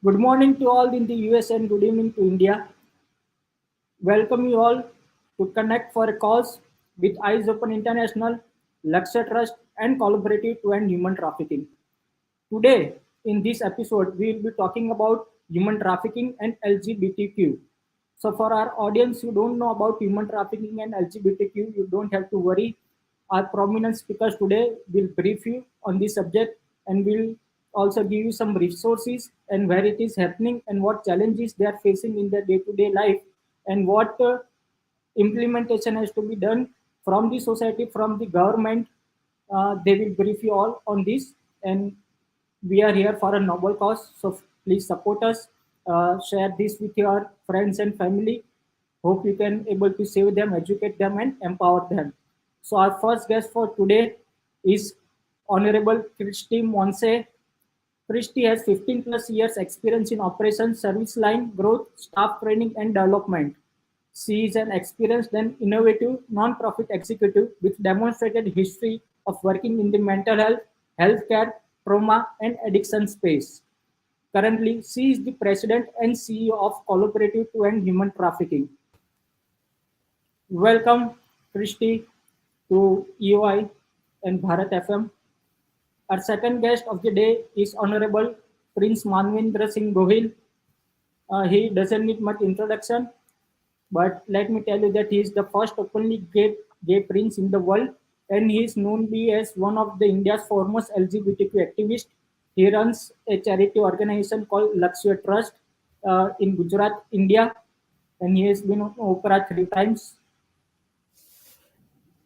Good morning to all in the US and good evening to India. Welcome you all to connect for a cause with Eyes Open International, Luxor Trust, and Collaborative to End Human Trafficking. Today, in this episode, we will be talking about human trafficking and LGBTQ. So, for our audience who don't know about human trafficking and LGBTQ, you don't have to worry. Our prominent speakers today will brief you on this subject and will also give you some resources and where it is happening and what challenges they are facing in their day-to-day life and what implementation has to be done from the society, from the government. They will brief you all on this, and we are here for a noble cause. So please support us. Share this with your friends and family. Hope you can able to save them, educate them, and empower them. So our first guest for today is Honorable Christy Monse. Christy has 15 plus years experience in operations, service line growth, staff training and development. She is an experienced and innovative non-profit executive with demonstrated history of working in the mental health, healthcare, trauma and addiction space. Currently, she is the president and CEO of Collaborative to End Human Trafficking. Welcome, Christy, to EOI and Bharat FM. Our second guest of the day is Honorable Prince Manvendra Singh Gohil. He doesn't need much introduction, but let me tell you that he is the first openly gay prince in the world, and he is known be as one of the India's foremost LGBTQ activists. He runs a charity organization called Luxor Trust in Gujarat, India, and he has been on Oprah 3 times.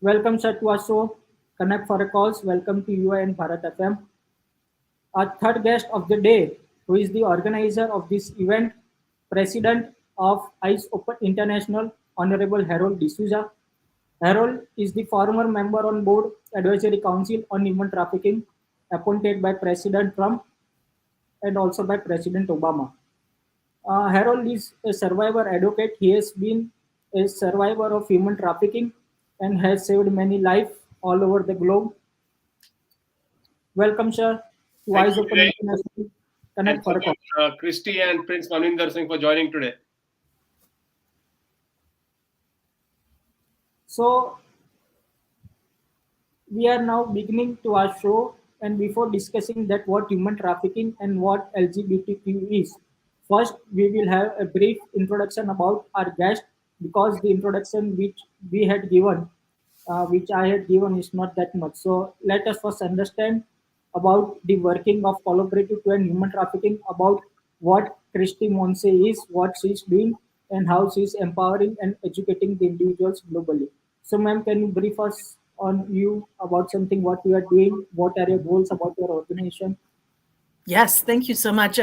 Welcome, sir, to our show. Connect for a calls. Welcome to you and Bharat FM. Our third guest of the day, who is the organizer of this event, President of Eyes Open International, Honorable Harold D'Souza. Harold is the former member on board Advisory Council on Human Trafficking, appointed by President Trump and also by President Obama. Harold is a survivor advocate. He has been a survivor of human trafficking and has saved many lives all over the globe. Welcome, sir, to Thank Eyes you, Open Jay, International. and Connect for a call. Christy and Prince Manvinder Singh for joining today. So, we are now beginning to our show, and before discussing that what human trafficking and what LGBTQ is, first we will have a brief introduction about our guest because the introduction which we had given, which I had given, is not that much. So let us first understand about the working of collaborative to end human trafficking, about what Christy Monse is, what she is doing, and how she is empowering and educating the individuals globally. So, ma'am, can you brief us on you about something, what you are doing, what are your goals about your organization? Yes, thank you so much.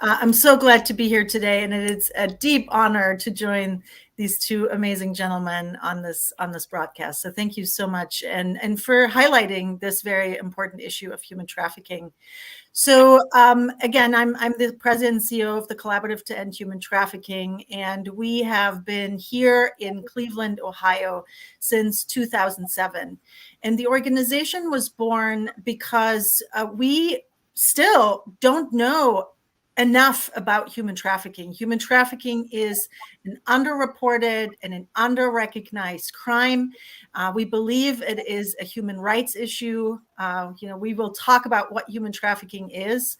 I'm so glad to be here today, and it is a deep honor to join these two amazing gentlemen on this broadcast. So thank you so much, and for highlighting this very important issue of human trafficking. So again, I'm the president and CEO of the Collaborative to End Human Trafficking, and we have been here in Cleveland, Ohio, since 2007. And the organization was born because we still don't know enough about human trafficking. Human trafficking is an underreported and an underrecognized crime. We believe it is a human rights issue. We will talk about what human trafficking is.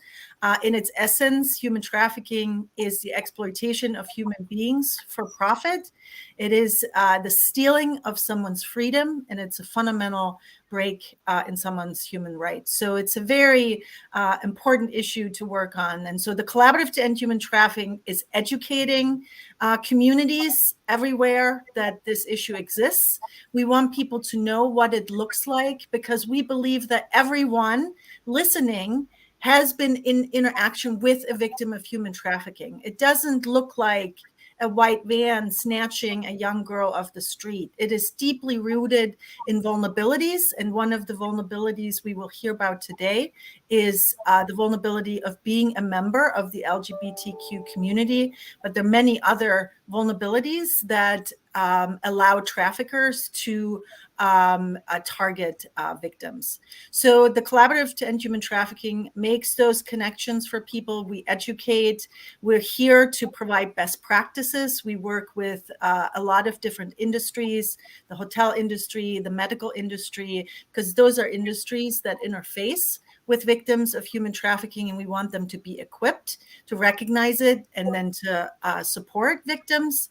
In its essence, human trafficking is the exploitation of human beings for profit. It is the stealing of someone's freedom, and it's a fundamental break in someone's human rights. So it's a very important issue to work on. And so the Collaborative to End Human Trafficking is educating communities everywhere that this issue exists. We want people to know what it looks like, because we believe that everyone listening has been in interaction with a victim of human trafficking. It doesn't look like a white van snatching a young girl off the street. It is deeply rooted in vulnerabilities, and one of the vulnerabilities we will hear about today is the vulnerability of being a member of the LGBTQ community, but there are many other vulnerabilities that allow traffickers to target victims. So the Collaborative to End Human Trafficking makes those connections for people. We educate. We're here to provide best practices. We work with a lot of different industries, the hotel industry, the medical industry, because those are industries that interface with victims of human trafficking, and we want them to be equipped to recognize it and then to support victims.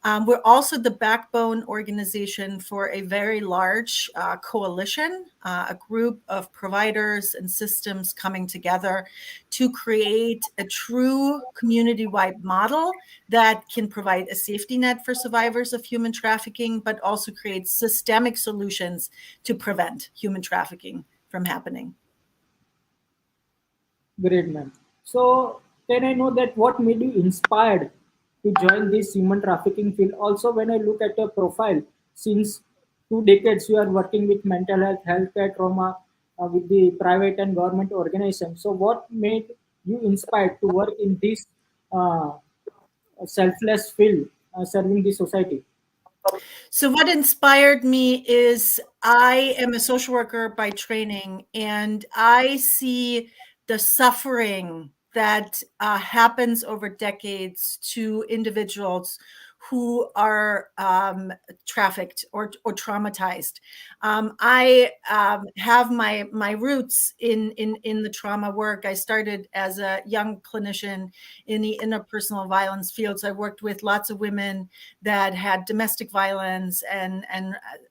We're also the backbone organization for a very large coalition, a group of providers and systems coming together to create a true community-wide model that can provide a safety net for survivors of human trafficking, but also create systemic solutions to prevent human trafficking from happening. Great, ma'am. So, can I know that what made you inspired to join this human trafficking field? Also, when I look at your profile, since 2 decades you are working with mental health, healthcare, trauma, with the private and government organization. So, what made you inspired to work in this uh, selfless field, serving the society? So, what inspired me is I am a social worker by training, and I see the suffering that happens over decades to individuals who are trafficked or traumatized. I have my roots in the trauma work. I started as a young clinician in the interpersonal violence field. So I worked with lots of women that had domestic violence and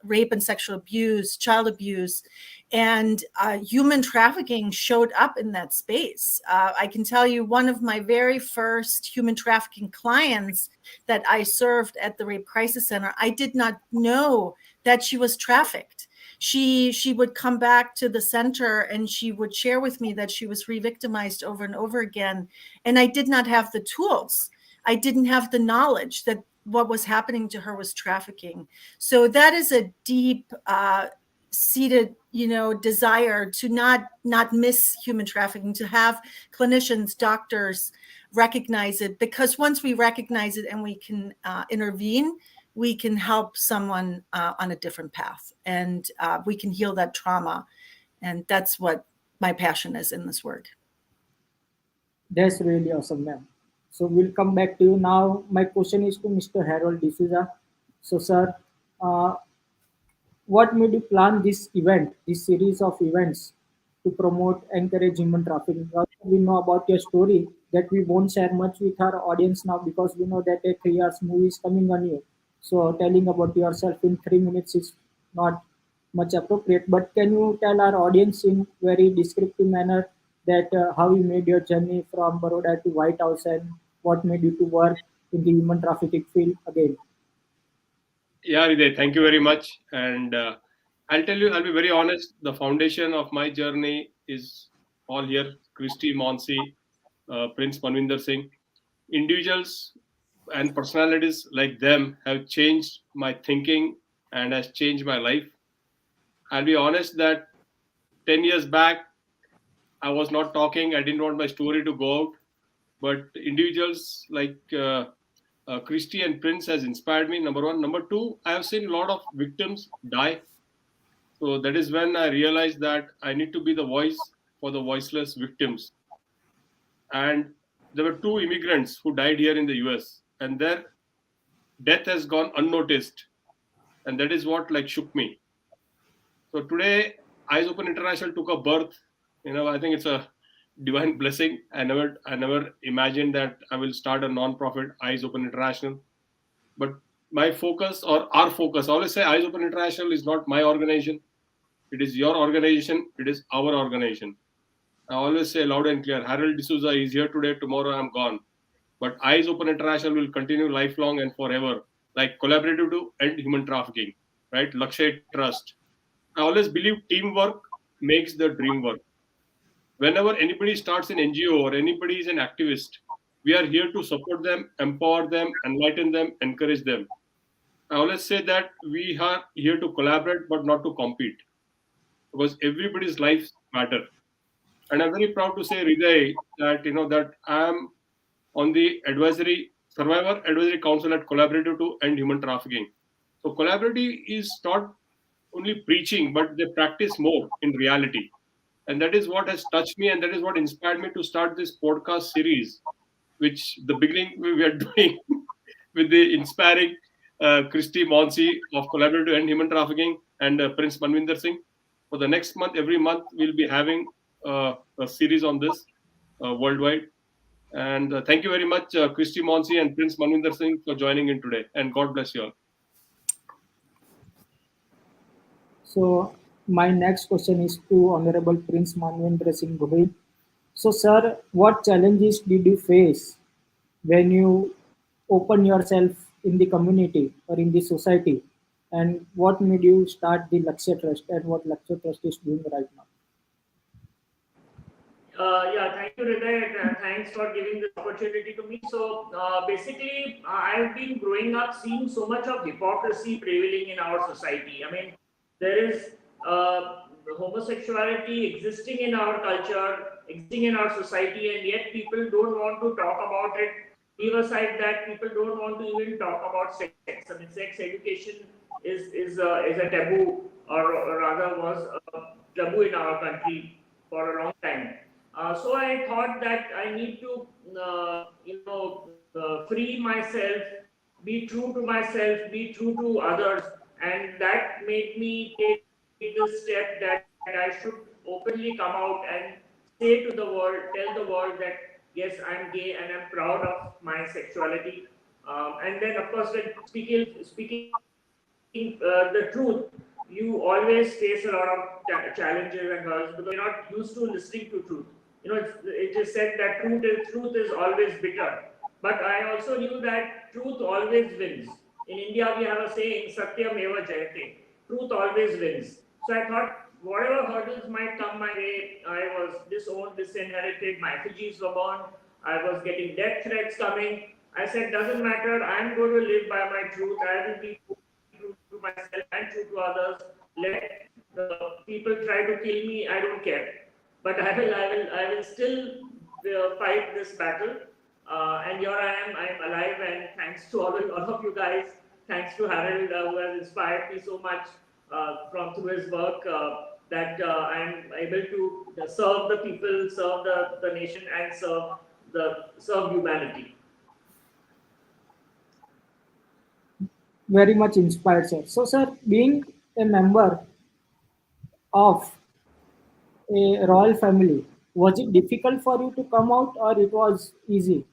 rape and sexual abuse, child abuse, and human trafficking showed up in that space. I can tell you one of my very first human trafficking clients that I served at the Rape Crisis Center, I did not know that she was trafficked. She would come back to the center and she would share with me that she was re-victimized over and over again. And I did not have the tools. I didn't have the knowledge that what was happening to her was trafficking. So that is a deep seated, desire to not miss human trafficking, to have clinicians, doctors recognize it, because once we recognize it and we can intervene, we can help someone on a different path, and we can heal that trauma. And that's what my passion is in this work. That's really awesome, ma'am. So we'll come back to you now. My question is to Mr. Harold D'Souza. So, sir, uh, what made you plan this event, this series of events to promote, encourage human trafficking? Also, we know about your story that we won't share much with our audience now because we know that a 3 hours movie is coming on you. So telling about yourself in 3 minutes is not much appropriate. But can you tell our audience in very descriptive manner that how you made your journey from Baroda to White House and what made you to work in the human trafficking field again? Yeah, Hriday, thank you very much. And I'll tell you, I'll be very honest. The foundation of my journey is all here: Christy, Monsi, Prince Manvinder Singh. Individuals and personalities like them have changed my thinking and has changed my life. I'll be honest that 10 years back, I was not talking. I didn't want my story to go out. But individuals like Christy and Prince has inspired me. Number one. Number two, I have seen a lot of victims die. So that is when I realized that I need to be the voice for the voiceless victims. And there were two immigrants who died here in the US, and their death has gone unnoticed. And that is what like shook me. So today, Eyes Open International took a birth. I think it's a divine blessing. I never imagined that I will start a non-profit, Eyes Open International. But my focus, or our focus, I always say Eyes Open International is not my organization. It is your organization. It is our organization. I always say loud and clear, Harold D'Souza is here today, tomorrow I'm gone. But Eyes Open International will continue lifelong and forever, like collaborative to end human trafficking, right? Lakshay Trust. I always believe teamwork makes the dream work. Whenever anybody starts an NGO or anybody is an activist, we are here to support them, empower them, enlighten them, encourage them. I always say that we are here to collaborate but not to compete, because everybody's lives matter. And I'm very proud to say, Hriday, that that I am on the Survivor Advisory Council at Collaborative to End Human Trafficking. So collaborative is not only preaching, but they practice more in reality. And that is what has touched me, and that is what inspired me to start this podcast series, which the beginning we are doing with the inspiring Christy Monsi of Collaborative to End Human Trafficking and Prince Manvinder Singh. For the next month, every month, we'll be having a series on this worldwide. And thank you very much, Christy Monsi and Prince Manvinder Singh, for joining in today. And God bless you all. So my next question is to Honorable Prince Manvendra Singh Gohil. So, sir, what challenges did you face when you open yourself in the community or in the society? And what made you start the Lakshya Trust and what Lakshya Trust is doing right now? Yeah, thank you, Hriday. Thanks for giving this opportunity to me. So, basically, I've been growing up seeing so much of hypocrisy prevailing in our society. I mean, there is homosexuality existing in our culture, existing in our society, and yet people don't want to talk about it. Leave aside that people don't want to even talk about sex. I mean, sex education is a taboo, or rather was a taboo in our country for a long time. So I thought that I need to, free myself, be true to myself, be true to others, and that made me take the step that I should openly come out and say to the world, tell the world that yes, I'm gay and I'm proud of my sexuality. And then, of course, when speaking the truth, you always face a lot of challenges and hurdles because you're not used to listening to truth. It is said that truth is always bitter. But I also knew that truth always wins. In India, we have a saying, Satyam eva jayate. Truth always wins. So I thought, whatever hurdles might come my way, I was disowned, disinherited, my effigies were burned, I was getting death threats coming. I said, doesn't matter, I'm going to live by my truth. I will be true to myself and true to others. Let the people try to kill me, I don't care. But I will still fight this battle. And here I'm alive, and thanks to all of you guys. Thanks to Harold, who has inspired me so much from through his work, that I'm able to serve the people, serve the nation, and serve humanity. Very much inspired, sir. So, sir, being a member of a royal family, was it difficult for you to come out or it was easy?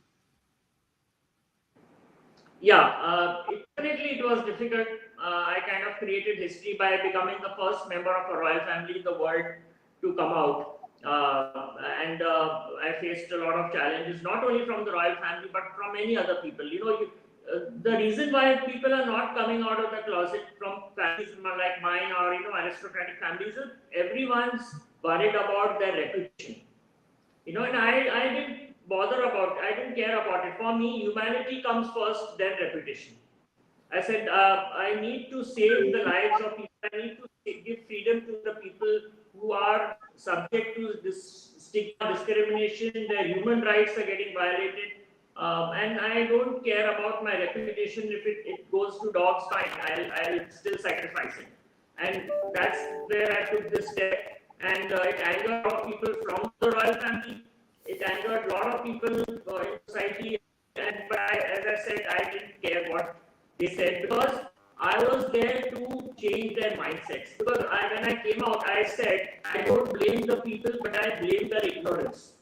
Yeah, definitely it was difficult. I kind of created history by becoming the first member of a royal family in the world to come out. And I faced a lot of challenges, not only from the royal family, but from many other people. The reason why people are not coming out of the closet from families like mine or aristocratic families is everyone's worried about their reputation. And I didn't bother about I didn't care about it. For me, humanity comes first, then reputation. I said, I need to save the lives of people. I need to give freedom to the people who are subject to this stigma, discrimination. Their human rights are getting violated. And I don't care about my reputation. If it goes to dogs, fine. I'll still sacrifice it. And that's where I took this step. And it angered a lot of people from the royal family. It angered a lot of people in society. But as I said, I didn't care what they said because I was there to change their mindsets. Because when I came out, I said, I don't blame the people, but I blame their ignorance.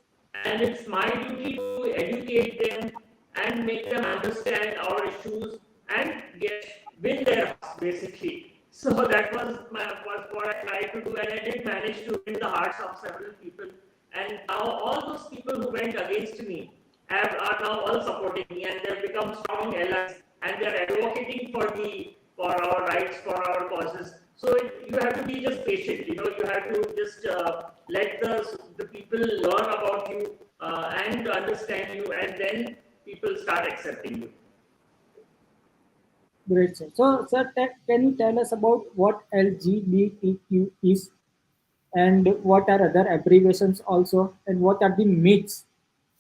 And it's my duty to educate them and make them understand our issues and win their hearts, basically. So that was what I tried to do, and I did manage to win the hearts of several people. And now all those people who went against me are now all supporting me, and they've become strong allies, and they're advocating for our rights, for our causes. So you have to be just patient. You have to just let the people learn about you and understand you, and then people start accepting you. Great, sir. So, sir, can you tell us about what LGBTQ is? and what are other abbreviations also, and what are the myths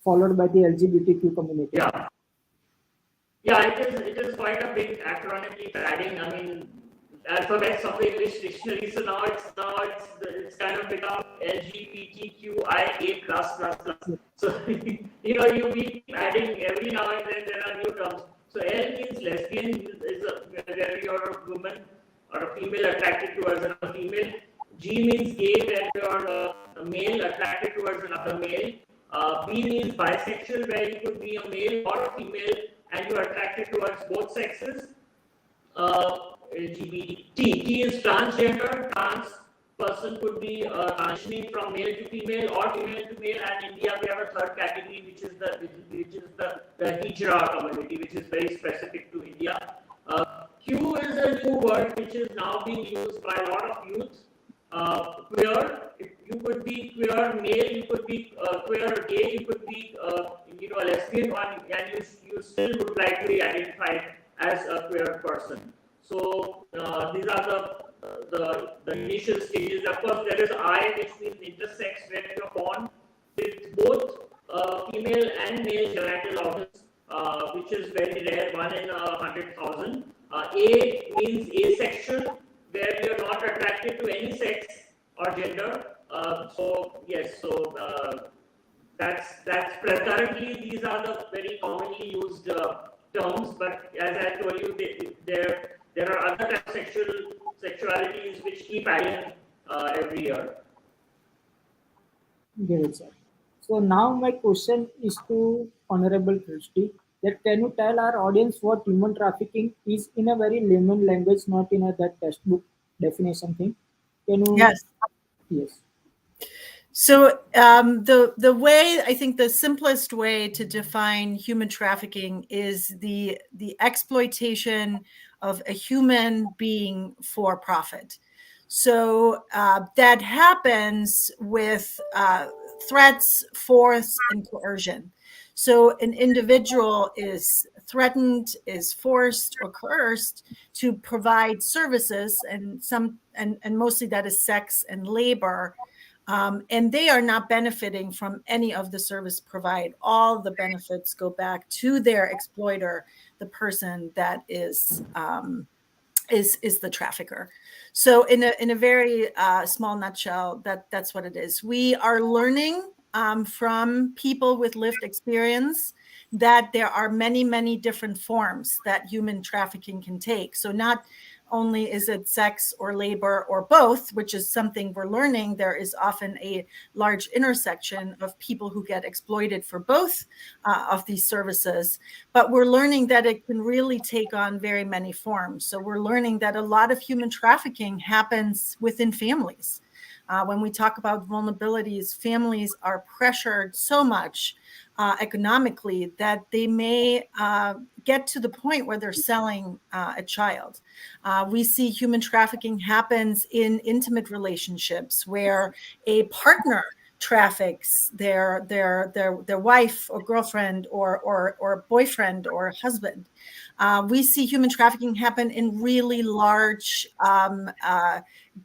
followed by the LGBTQ community? Yeah. Yeah, it is quite a big acronym keep adding. I mean, alphabets of the English dictionary. So now it's kind of become LGBTQIA plus plus plus. So you keep adding every now and then there are new terms. So L means lesbian, is where you're a woman or a female attracted towards another female. G means gay, where you're a male attracted towards another male. B means bisexual, where you could be a male or a female and you are attracted towards both sexes. LGBT. T is transgender. Trans person could be transitioning from male to female or female to male. And in India, we have a third category, which is the Hijra community, which is very specific to India. Q is a new word which is now being used by a lot of youth. Queer, you could be queer male, you could be queer gay, you could be a lesbian one, and you still would like to be identified as a queer person. So these are the initial stages. Of course, there is I, which means intersex, where you are born with both female and male genital organs, which is very rare, 1 in 100,000. A means asexual, where you are not attracted to any sex or gender. That's currently these are the very commonly used terms. But as I told you, there are other types of sexualities which keep adding every year. Great, sir. So now my question is to Honorable Christy, that can you tell our audience what human trafficking is in a very layman language, not in that textbook definition thing? Can you? Yes. Yes. So the way, I think the simplest way to define human trafficking is the exploitation of a human being for profit. So that happens with threats, force, and coercion. So an individual is threatened, is forced or coerced to provide services, and mostly that is sex and labor. And they are not benefiting from any of the service provided. All the benefits go back to their exploiter, the person that is the trafficker. So in a very small nutshell, that's what it is. We are learning from people with lived experience that there are many, many different forms that human trafficking can take. So not only is it sex or labor or both, which is something we're learning, there is often a large intersection of people who get exploited for both of these services. But we're learning that it can really take on very many forms. So we're learning that a lot of human trafficking happens within families. When we talk about vulnerabilities, families are pressured so much economically that they may get to the point where they're selling a child. We see human trafficking happens in intimate relationships where a partner traffics their wife or girlfriend or boyfriend or husband. We see human trafficking happen in really large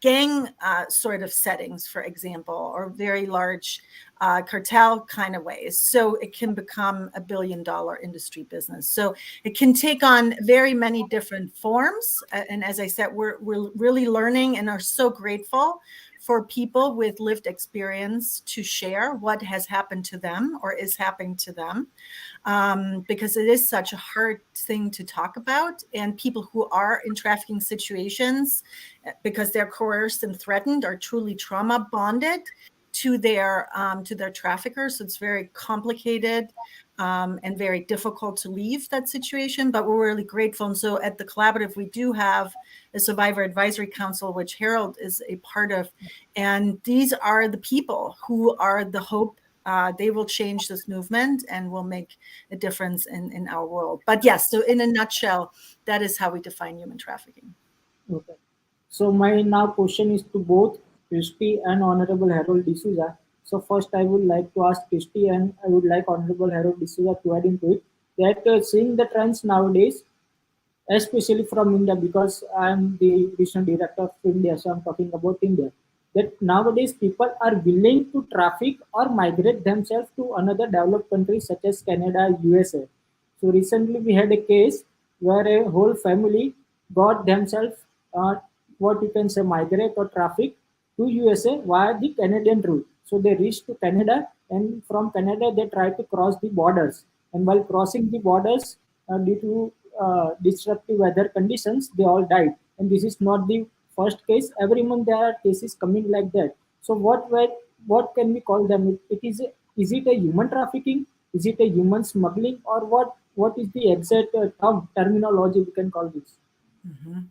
gang sort of settings, for example, or very large cartel kind of ways. So it can become a billion-dollar industry business. So it can take on very many different forms. And as I said, we're really learning and are so grateful for people with lived experience to share what has happened to them or is happening to them, because it is such a hard thing to talk about. And people who are in trafficking situations, because they're coerced and threatened, are truly trauma bonded to their traffickers. So it's very complicated and very difficult to leave that situation, but we're really grateful. And so at the collaborative, we do have a survivor advisory council, which Harold is a part of. And these are the people who are the hope. They will change this movement and will make a difference in our world. But yes, so in a nutshell, that is how we define human trafficking. Okay. So my now question is to both Christy and Honorable Harold D'Souza. So first I would like to ask Christy, and I would like Honorable Harold D'Souza to add into it, that seeing the trends nowadays, especially from India, because I am the regional director of India, so I'm talking about India. that nowadays people are willing to traffic or migrate themselves to another developed countries such as Canada, USA. So recently we had a case where a whole family got themselves what you can say migrate or traffic to USA via the Canadian route. So they reached to Canada, and from Canada they tried to cross the borders. And while crossing the borders, due to disruptive weather conditions, they all died. And this is not the first case. Every month there are cases coming like that. So what can we call them? Is it a human trafficking? Is it a human smuggling, or what is the exact terminology we can call this? Mm-hmm.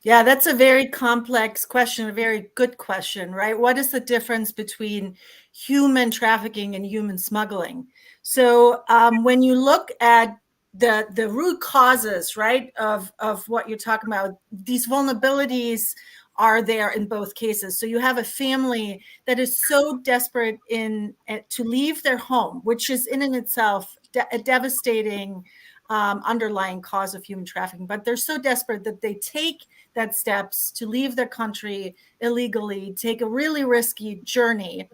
Yeah, that's a very complex question, a very good question, right? What is the difference between human trafficking and human smuggling? So when you look at the root causes, right, of what you're talking about, these vulnerabilities are there in both cases. So you have a family that is so desperate to leave their home, which is in and itself a devastating underlying cause of human trafficking, but they're so desperate that they take that steps to leave their country illegally, take a really risky journey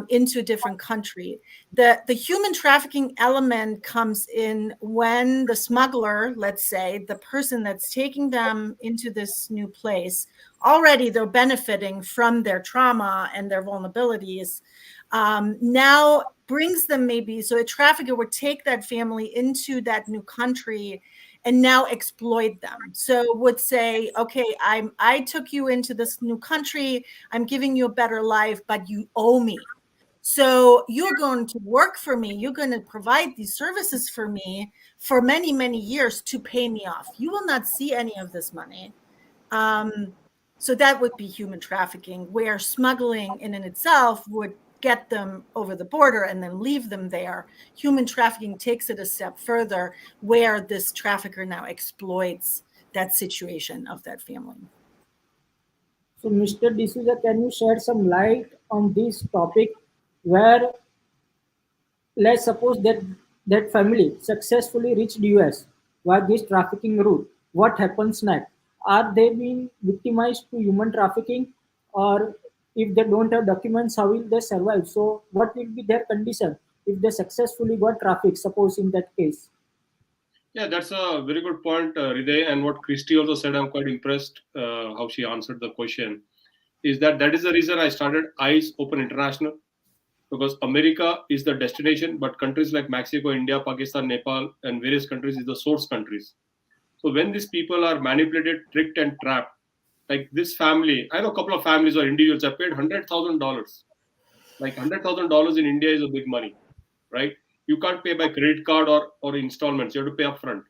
into a different country. The human trafficking element comes in when the smuggler, let's say, the person that's taking them into this new place, already they're benefiting from their trauma and their vulnerabilities. Now brings them maybe, so a trafficker would take that family into that new country and now exploit them. So would say, okay, I took you into this new country, I'm giving you a better life, but you owe me. So you're going to work for me, you're going to provide these services for me for many, many years to pay me off. You will not see any of this money. So that would be human trafficking, where smuggling in and itself would get them over the border and then leave them there. Human trafficking takes it a step further, where this trafficker now exploits that situation of that family. So, Mr. D'Souza, can you shed some light on this topic where let's suppose that that family successfully reached US via this trafficking route. What happens next? Are they being victimized to human trafficking, or if they don't have documents, how will they survive? So, what will be their condition if they successfully got trafficked? Suppose in that case. Yeah, that's a very good point, Hriday. And what Christy also said, I'm quite impressed how she answered the question. Is that is the reason I started Eyes Open International, because America is the destination, but countries like Mexico, India, Pakistan, Nepal, and various countries is the source countries. So when these people are manipulated, tricked, and trapped, like this family, I know a couple of families or individuals have paid $100,000. Like $100,000 in India is a big money, right? You can't pay by credit card or installments. You have to pay upfront.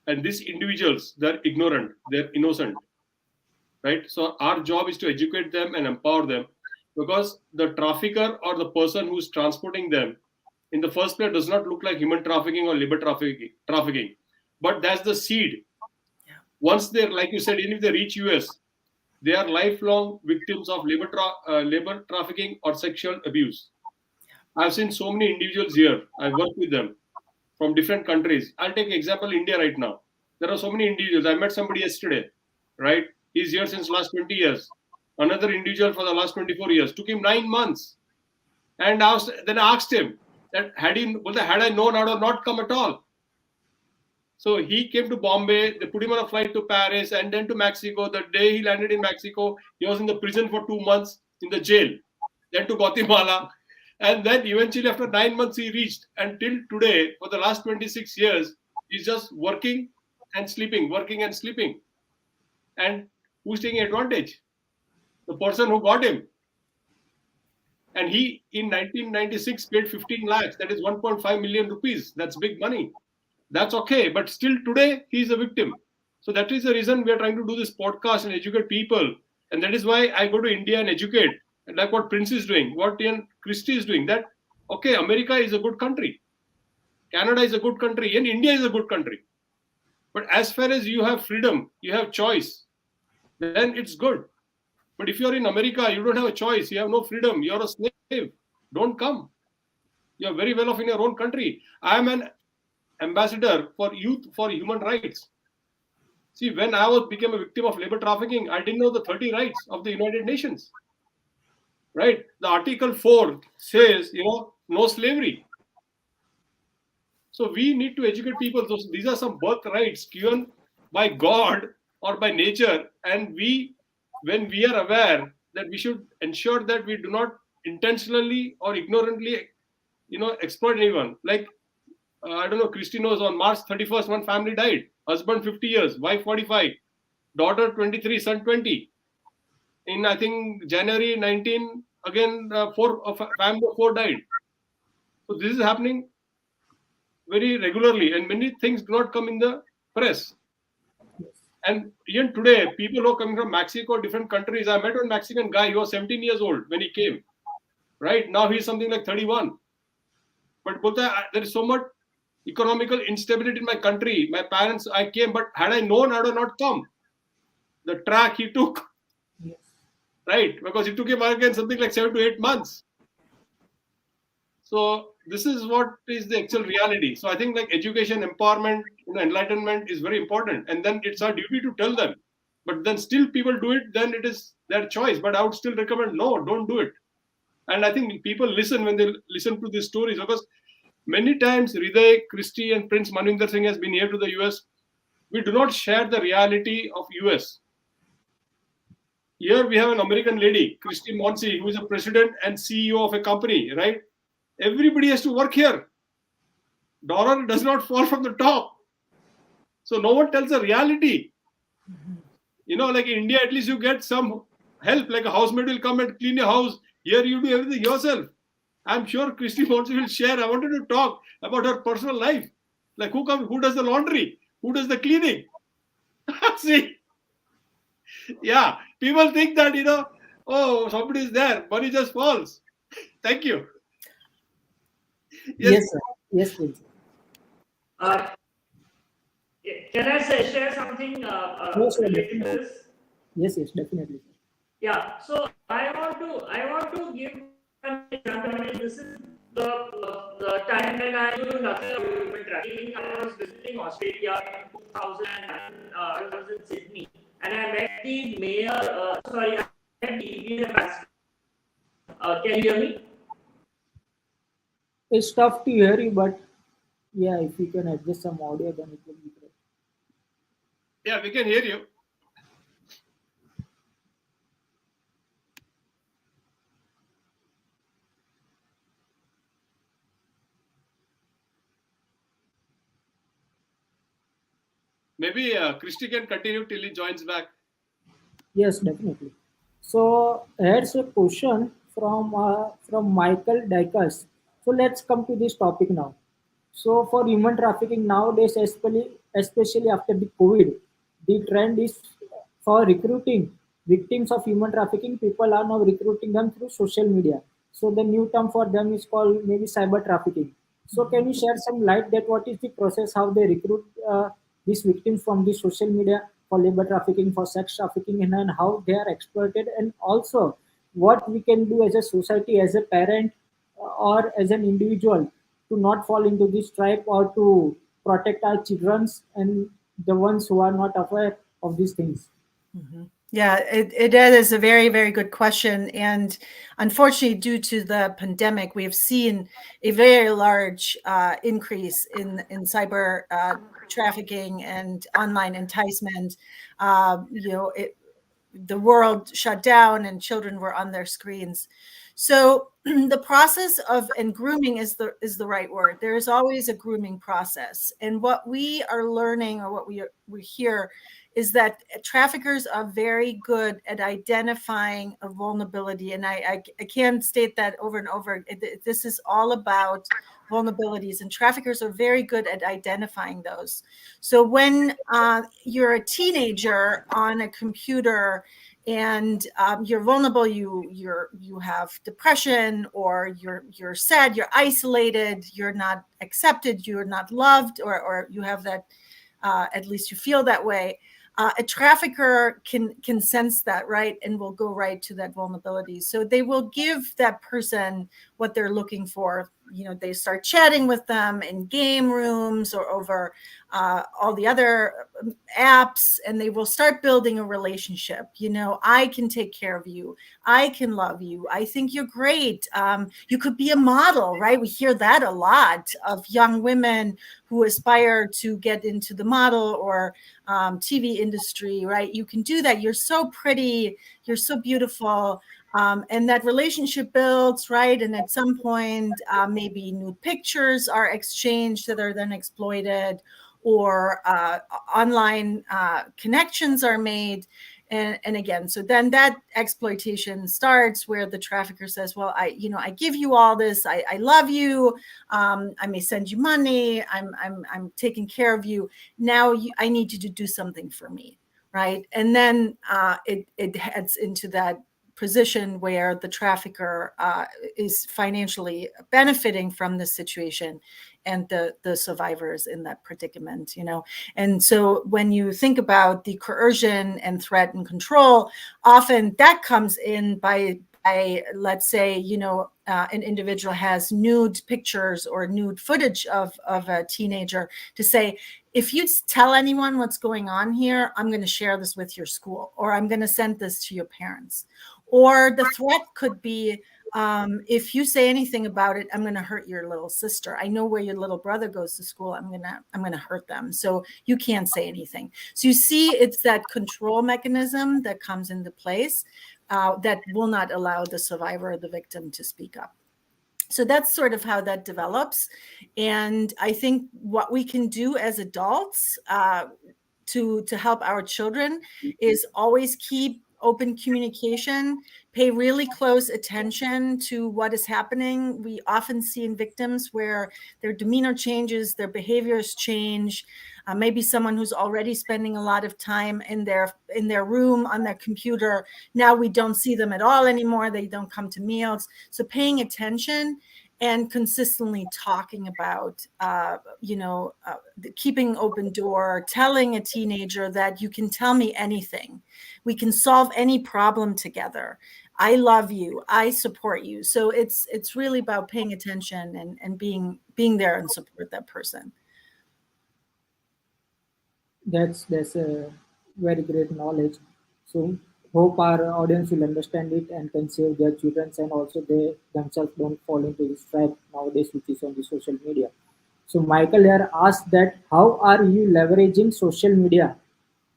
And these individuals, they're ignorant, they're innocent, right? So our job is to educate them and empower them, because the trafficker or the person who's transporting them in the first place does not look like human trafficking or labor trafficking, but that's the seed. Yeah. Once they're, like you said, even if they reach US, they are lifelong victims of labor trafficking or sexual abuse. I've seen so many individuals here. I've worked with them from different countries. I'll take example India right now. There are so many individuals. I met somebody yesterday, right? He's here since last 20 years. Another individual for the last 24 years. Took him 9 months. And then I asked him that had I known, I would have not come at all. So he came to Bombay. They put him on a flight to Paris and then to Mexico. The day he landed in Mexico, he was in the prison for 2 months in the jail. Then to Guatemala. And then eventually after 9 months he reached. Until today, for the last 26 years, he's just working and sleeping, working and sleeping. And who's taking advantage? The person who got him. And he, in 1996, paid 15 lakhs. That is 1.5 million rupees. That's big money. That's okay. But still today, he's a victim. So that is the reason we are trying to do this podcast and educate people. And that is why I go to India and educate. And like what Prince is doing, what Ian Christie is doing, that, okay, America is a good country. Canada is a good country. And India is a good country. But as far as you have freedom, you have choice, then it's good. But if you're in America, you don't have a choice. You have no freedom. You're a slave. Don't come. You're very well off in your own country. I am an ambassador for Youth for Human Rights. See, when became a victim of labor trafficking, I didn't know the 30 rights of the United Nations. Right? The Article 4 says, no slavery. So we need to educate people. These are some birthrights given by God or by nature, and when we are aware that we should ensure that we do not intentionally or ignorantly, exploit anyone. Like I don't know, Christy knows on March 31st, one family died. Husband 50 years, wife 45, daughter 23, son 20. In I think January 19, again family of 4 died. So this is happening very regularly, and many things do not come in the press. And even today, people who are coming from Mexico, different countries. I met one Mexican guy. He was 17 years old when he came. Right now, he's something like 31. But there is so much economical instability in my country. My parents, I came, but had I known, I would not come. The track he took, Yes. right? Because it took him again something like 7 to 8 months. So this is what is the actual reality. So I think like education, empowerment, enlightenment is very important. And then it's our duty to tell them. But then still people do it, then it is their choice. But I would still recommend, no, don't do it. And I think people listen when they listen to these stories, because many times Hriday, Christy and Prince Manvinder Singh has been here to the US. We do not share the reality of US. Here we have an American lady, Christy Monsey, who is a president and CEO of a company, right? Everybody has to work here. Dollar does not fall from the top. So no one tells the reality. Like in India, at least you get some help, like a housemaid will come and clean your house. Here you do everything yourself. I'm sure Christy Monsey will share. I wanted to talk about her personal life. Like who does the laundry? Who does the cleaning? See? Yeah, people think that, oh, somebody is there. Money just falls. Thank you. Yes, sir. Yes, please. Can I share something Yes, sir, related to definitely. this? Yes, definitely. Yeah. So I want to give an example. I mean, this is the time when I knew nothing about human trafficking. I was visiting Australia in 2000. I was in Sydney, and I met the mayor. I met the Indian ambassador. Can you hear me? It's tough to hear you, but yeah, if you can adjust some audio, then it will be great. Yeah, we can hear you. Maybe Christy can continue till he joins back. Yes, definitely. So here's a question from Michael Dykers. So let's come to this topic now. So for human trafficking nowadays, especially after the COVID, the trend is for recruiting victims of human trafficking. People are now recruiting them through social media. So the new term for them is called maybe cyber trafficking. So can you share some light that what is the process, how they recruit these victims from the social media for labor trafficking, for sex trafficking, and how they are exploited, and also what we can do as a society, as a parent, or as an individual to not fall into this trap or to protect our childrens and the ones who are not aware of these things. Mm-hmm. Yeah, it is a very, very good question. And unfortunately, due to the pandemic, we have seen a very large increase in cyber trafficking and online enticement. The world shut down and children were on their screens. So the process of, and grooming is the right word. There is always a grooming process. And what we are learning, or what we hear, is that traffickers are very good at identifying a vulnerability. And I can't state that over and over. This is all about vulnerabilities, and traffickers are very good at identifying those. So when you're a teenager on a computer and you're vulnerable, you have depression, or you're sad, you're isolated, you're not accepted, you're not loved, or you have that, at least you feel that way. A trafficker can sense that, right, and will go right to that vulnerability. So they will give that person what they're looking for, they start chatting with them in game rooms or over all the other apps, and they will start building a relationship. I can take care of you. I can love you. I think you're great. You could be a model, right? We hear that a lot of young women who aspire to get into the model or TV industry, right? You can do that. You're so pretty. You're so beautiful. And that relationship builds, right? And at some point, maybe nude pictures are exchanged that are then exploited, or online connections are made. And again, so then that exploitation starts, where the trafficker says, well, I give you all this. I love you. I may send you money. I'm taking care of you. Now I need you to do something for me, right? And then it heads into that position where the trafficker is financially benefiting from this situation, and the survivors in that predicament. And so when you think about the coercion and threat and control, often that comes in by let's say, an individual has nude pictures or nude footage of a teenager, to say, if you tell anyone what's going on here, I'm going to share this with your school, or I'm going to send this to your parents. Or the threat could be, if you say anything about it, I'm going to hurt your little sister. I know where your little brother goes to school. I'm going to hurt them. So you can't say anything. So you see, it's that control mechanism that comes into place that will not allow the survivor or the victim to speak up. So that's sort of how that develops. And I think what we can do as adults to help our children is always keep open communication, pay really close attention to what is happening. We often see in victims where their demeanor changes, their behaviors change. Maybe someone who's already spending a lot of time in their room on their computer, now we don't see them at all anymore. They don't come to meals. So paying attention and consistently talking about, keeping open door, telling a teenager that you can tell me anything. We can solve any problem together. I love you. I support you. So it's really about paying attention and being there and support that person. That's a very great knowledge. So hope our audience will understand it and can save their children, and also they themselves don't fall into this trap nowadays, which is on the social media. So Michael here asked that how are you leveraging social media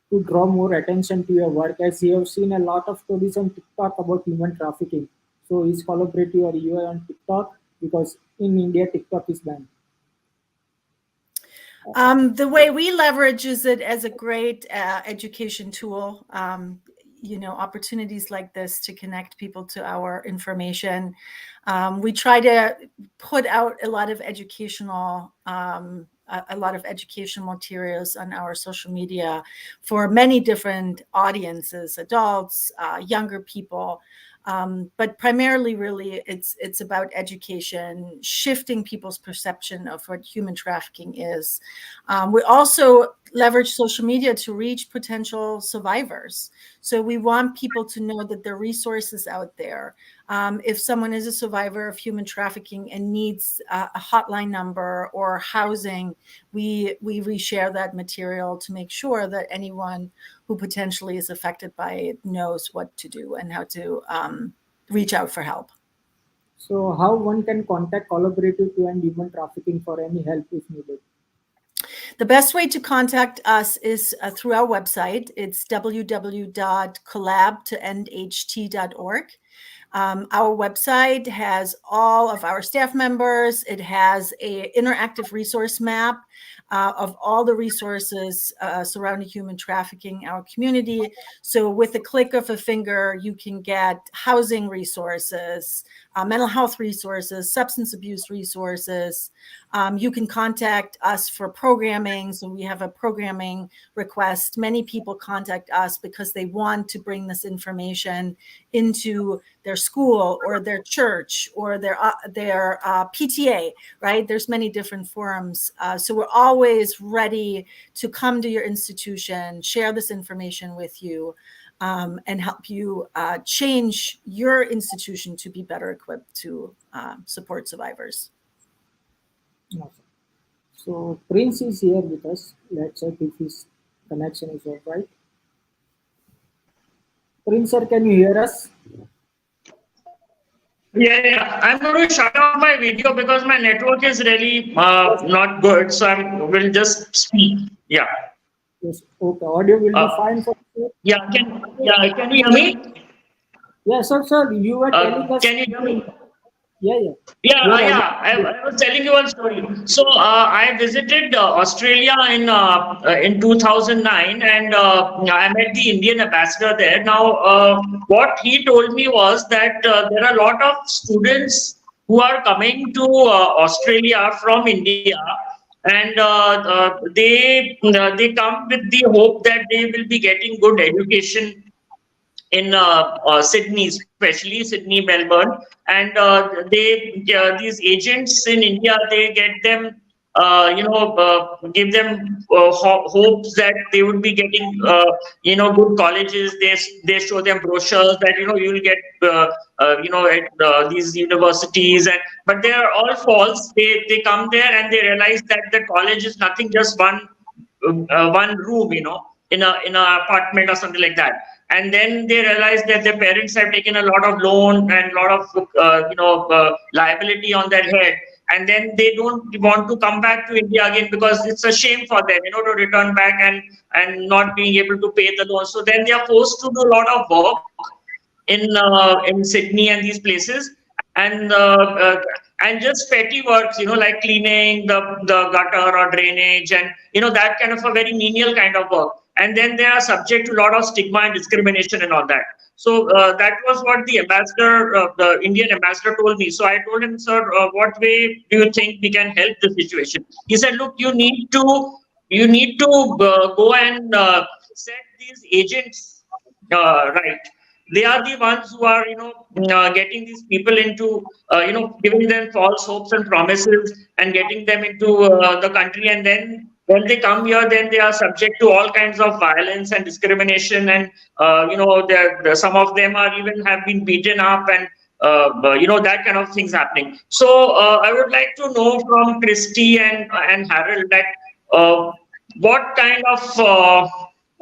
to draw more attention to your work, as you have seen a lot of stories on TikTok about human trafficking. So is collaborative or EOI on TikTok? Because in India TikTok is banned. The way we leverage is it as a great education tool. Opportunities like this to connect people to our information. We try to put out a lot of educational materials on our social media for many different audiences, adults, younger people. But primarily, really, it's about education, shifting people's perception of what human trafficking is. We also leverage social media to reach potential survivors. So we want people to know that there are resources out there. If someone is a survivor of human trafficking and needs a hotline number or housing, we reshare that material to make sure that anyone who potentially is affected by it knows what to do and how to reach out for help. So how one can contact Collaborative to End Human Trafficking for any help if needed? The best way to contact us is through our website. It's www.collab2endht.org. Our website has all of our staff members. It has an interactive resource map of all the resources surrounding human trafficking in our community. So with the click of a finger, you can get housing resources, mental health resources, substance abuse resources. You can contact us for programming. So we have a programming request. Many people contact us because they want to bring this information into their school or their church or their PTA, right? There's many different forums. So we're always ready to come to your institution, share this information with you, and help you change your institution to be better equipped to support survivors. No, sir. So Prince is here with us. Let's check if his connection is all right. Prince sir, can you hear us? Yeah. I'm going to shut off my video because my network is really Yes. not good. So I will just speak. Yeah. Yes. Okay. Audio will be Uh, fine for you. can you hear me? Yes, sir. Sir, you were telling us. Can you hear me? Yeah, yeah. Yeah, You are yeah. audible. I was telling you one story. So I visited Australia in 2009, and I met the Indian ambassador there. Now, what he told me was that there are a lot of students who are coming to Australia from India, and they come with the hope that they will be getting good education in Sydney, especially Sydney, Melbourne, and these agents in India, they get them, give them hopes that they would be getting good colleges. They show them brochures that you will get at these universities, and but they are all false. They come there and they realize that the college is nothing, just one room, in a apartment or something like that. And then they realize that their parents have taken a lot of loan and a lot of liability on their head, and then they don't want to come back to India again because it's a shame for them, to return back and not being able to pay the loan. So then they are forced to do a lot of work in Sydney and these places, and just petty works, like cleaning the gutter or drainage, and that kind of a very menial kind of work. And then they are subject to a lot of stigma and discrimination and all that. So that was what the Indian ambassador told me. So I told him, sir, what way do you think we can help the situation? He said, look, you need to go and set these agents right. They are the ones who are getting these people into giving them false hopes and promises and getting them into the country, and then when they come here, then they are subject to all kinds of violence and discrimination, and some of them are even have been beaten up, and that kind of things happening. So I would like to know from Christy and Harold that uh, what kind of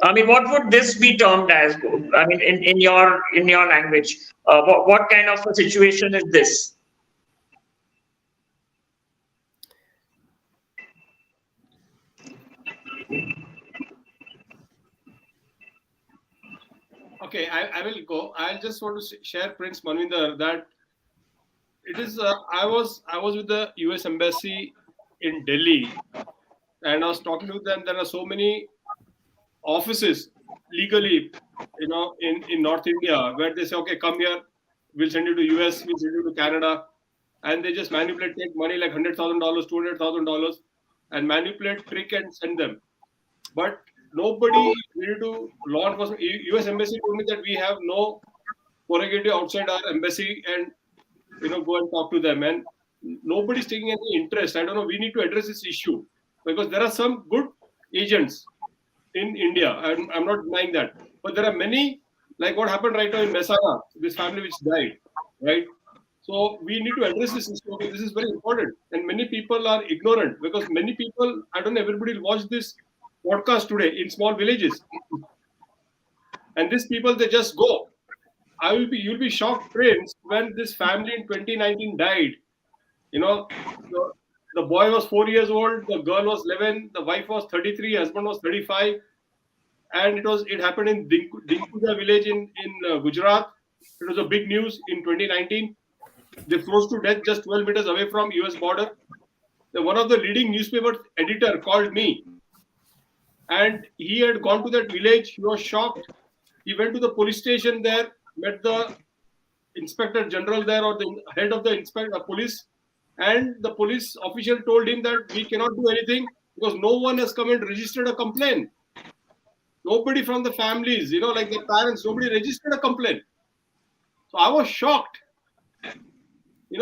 what would this be termed as? I mean, in your language, what kind of a situation is this? Okay, I will go. I just want to share, Prince Manvinder, that it is. I was with the U.S. Embassy in Delhi, and I was talking to them. There are so many offices legally, in North India, where they say, okay, come here, we'll send you to US, we'll send you to Canada, and they just manipulate, take money like $100,000, $200,000, and manipulate, trick, and send them. But nobody related to law enforcement. US Embassy told me that we have no prerogative outside our embassy, and go and talk to them, and nobody's taking any interest. I don't know. We need to address this issue because there are some good agents in India. I'm not denying that. But there are many, like what happened right now in Messana, this family which died, right? So we need to address this issue. Okay, this is very important. And many people are ignorant because many people, I don't know, everybody will watch this podcast today in small villages. And these people, they just go. You'll be shocked, Prince, when this family in 2019 died. The boy was 4 years old, the girl was 11, the wife was 33, husband was 35, and it happened in Dinkuja village in Gujarat. It was a big news in 2019. They froze to death just 12 meters away from US border. One of the leading newspaper editor called me, and he had gone to that village. He was shocked. He went to the police station there, met the inspector general there, or the head of the police, and the police official told him that we cannot do anything because no one has come and registered a complaint. Nobody from the families, like the parents, nobody registered a complaint. So I was shocked.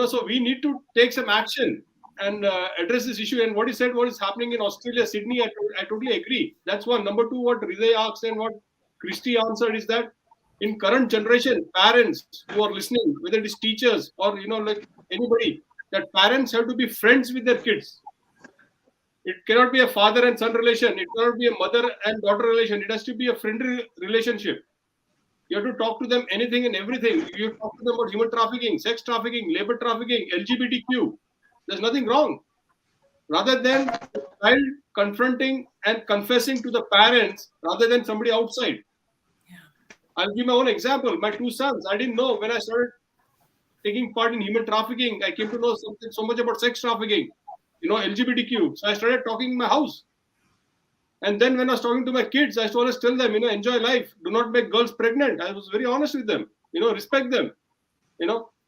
So we need to take some action and address this issue. And what he said, what is happening in Australia, Sydney, I totally agree. That's one. Number two, what Rizay asked and what Christy answered is that in current generation, parents who are listening, whether it is teachers or like anybody, that parents have to be friends with their kids. It cannot be a father and son relation. It cannot be a mother and daughter relation. It has to be a friendly relationship. You have to talk to them anything and everything. You talk to them about human trafficking, sex trafficking, labor trafficking, LGBTQ. There's nothing wrong. Rather than the child confronting and confessing to the parents rather than somebody outside. I'll give my own example. My two sons, I didn't know when I started taking part in human trafficking. I came to know so much about sex trafficking, LGBTQ. So I started talking in my house. And then when I was talking to my kids, I used to always tell them, enjoy life. Do not make girls pregnant. I was very honest with them, respect them,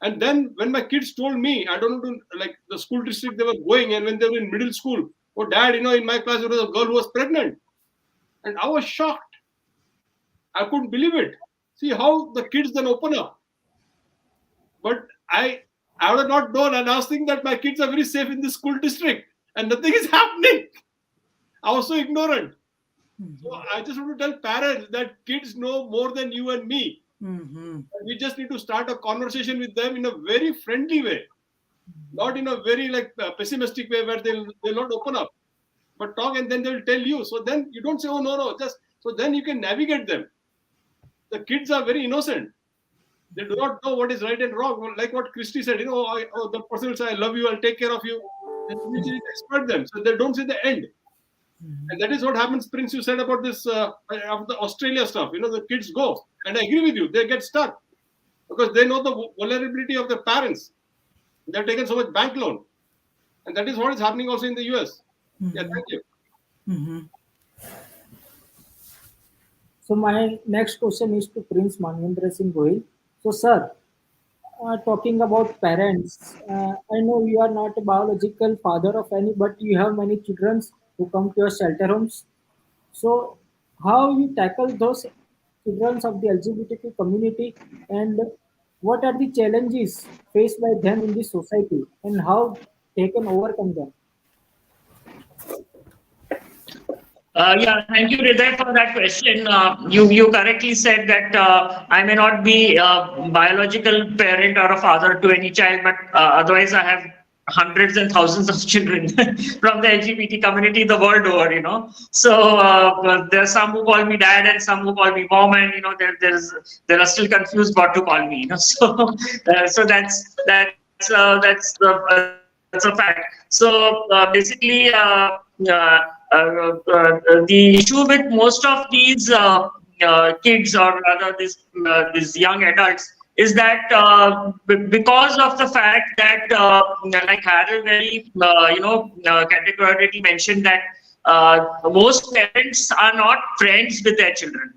And then when my kids told me, I don't know, like the school district they were going, and when they were in middle school, oh, dad, in my class there was a girl who was pregnant. And I was shocked. I couldn't believe it. See how the kids then open up. But I would have not known, and I was thinking that my kids are very safe in the school district, and nothing is happening. I was so ignorant. So I just want to tell parents that kids know more than you and me. We just need to start a conversation with them in a very friendly way, not in a very pessimistic way where they'll not open up, but talk, and then they'll tell you. So then you don't say, oh no, just so then you can navigate them. The kids are very innocent. They do not know what is right and wrong. Like what Christy said, the person will say, I love you, I'll take care of you. And you need to expert them so they don't see the end. And that is what happens, Prince, you said about this, of the Australia stuff. The kids go. And I agree with you. They get stuck because they know the vulnerability of their parents. They've taken so much bank loan. And that is what is happening also in the US. Yeah, thank you. So my next question is to Prince Manvendra Singh Gohil. So, sir, talking about parents, I know you are not a biological father of any, but you have many children who come to your shelter homes. So, how you tackle those children of the LGBTQ community, and what are the challenges faced by them in the society, and how they can overcome them? Thank you, Hriday, for that question. You correctly said that I may not be a biological parent or a father to any child, but otherwise I have hundreds and thousands of children from the LGBT community the world over. So there are some who call me dad and some who call me mom, and there are still confused what to call me. So that's a fact. So basically. The issue with most of these kids, or rather these young adults, is that because of the fact that, like Harold very categorically mentioned, that most parents are not friends with their children.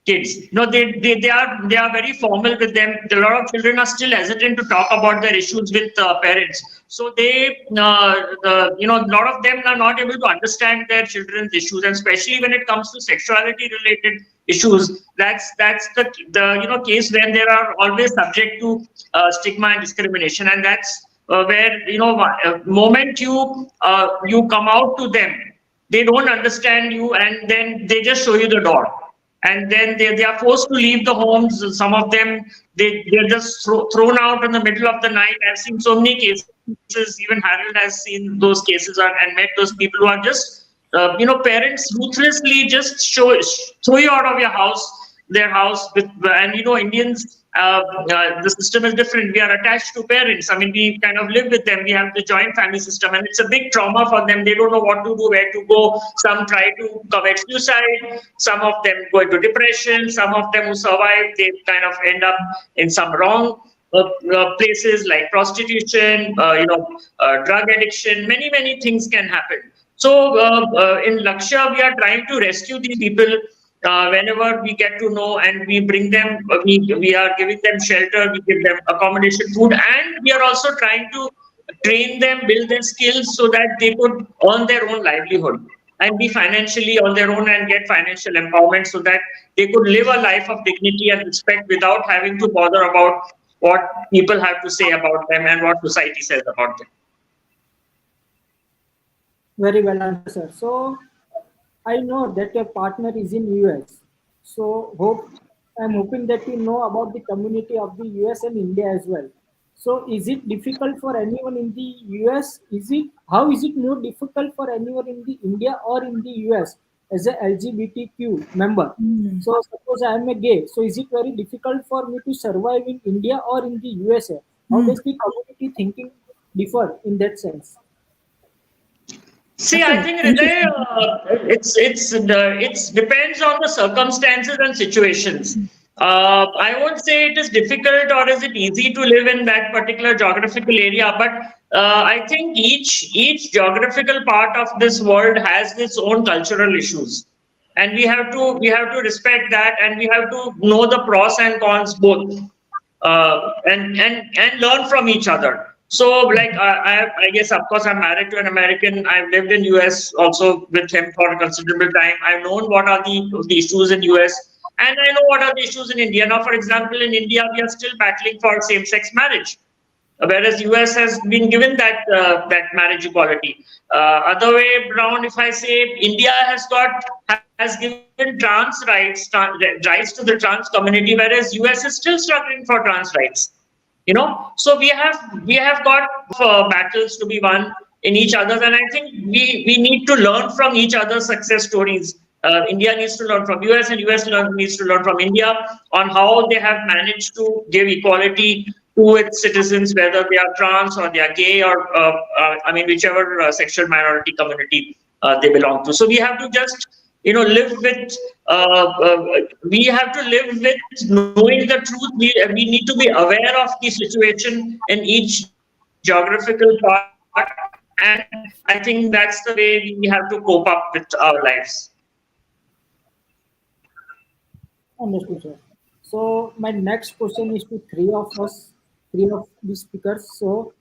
Kids, they are very formal with them. A lot of children are still hesitant to talk about their issues with parents. So a lot of them are not able to understand their children's issues, and especially when it comes to sexuality related issues. That's the case when they are always subject to stigma and discrimination, and that's where moment you come out to them, they don't understand you, and then they just show you the door. And then they are forced to leave the homes. Some of them, they're just thrown out in the middle of the night. I've seen so many cases. Even Harold has seen those cases and met those people who are just, parents ruthlessly just throw you out of their house. And Indians, the system is different. We are attached to parents. I mean, we kind of live with them. We have the joint family system, and it's a big trauma for them. They don't know what to do, where to go. Some try to commit suicide. Some of them go into depression. Some of them who survive, they kind of end up in some wrong places like prostitution, drug addiction. Many things can happen. So in Lakshya, we are trying to rescue these people. Whenever we get to know, and we bring them, we are giving them shelter, we give them accommodation, food, and we are also trying to train them, build their skills so that they could earn their own livelihood and be financially on their own and get financial empowerment, so that they could live a life of dignity and respect without having to bother about what people have to say about them and what society says about them. Very well answered. So I know that your partner is in US. So I'm hoping that you know about the community of the US and India as well. So is it difficult for anyone in the US? Is it How is it more difficult for anyone in the India or in the US as a LGBTQ member? Mm. So suppose I am a gay, so is it very difficult for me to survive in India or in the USA? How Mm. does the community thinking differ in that sense? See, That's I an think Hriday, interesting. it's depends on the circumstances and situations. I won't say it is difficult or is it easy to live in that particular geographical area, but I think each geographical part of this world has its own cultural issues, and we have to respect that, and we have to know the pros and cons both, and learn from each other. So, like I guess, of course, I'm married to an American. I've lived in US also with him for a considerable time. I've known what are the issues in US, and I know what are the issues in India. Now, for example, in India, we are still battling for same-sex marriage, whereas US has been given that marriage equality. Other way around, if I say, India has given trans rights to the trans community, whereas US is still struggling for trans rights. So we have got battles to be won in each other, and I think we need to learn from each other's success stories. India needs to learn from US, and needs to learn from India on how they have managed to give equality to its citizens, whether they are trans or they are gay, or I mean, whichever sexual minority community they belong to. So we have to just live with we have to live with knowing the truth. We need to be aware of the situation in each geographical part, and I think that's the way we have to cope up with our lives. Understood, sir. So my next question is to three of us, three of the speakers. So,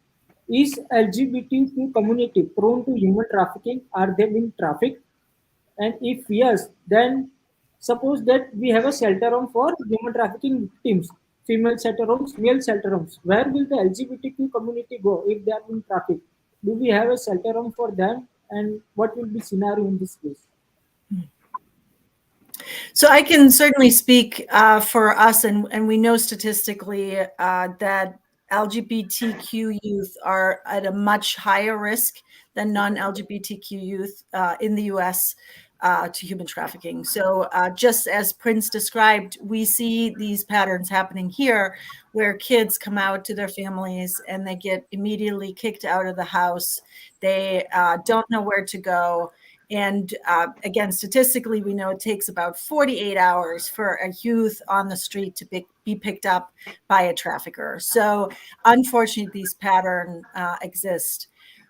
is LGBTQ community prone to human trafficking? Are they being trafficked? And if yes, then suppose that we have a shelter home for human trafficking victims, female shelter homes, male shelter homes. Where will the LGBTQ community go if they are being trafficked? Do we have a shelter home for them? And what will be scenario in this case? So I can certainly speak for us, and we know statistically that LGBTQ youth are at a much higher risk than non-LGBTQ youth in the US to human trafficking. So just as Prince described, we see these patterns happening here where kids come out to their families and they get immediately kicked out of the house. They don't know where to go. And again, statistically, we know it takes about 48 hours for a youth on the street to be picked up by a trafficker. So unfortunately, these patterns exist.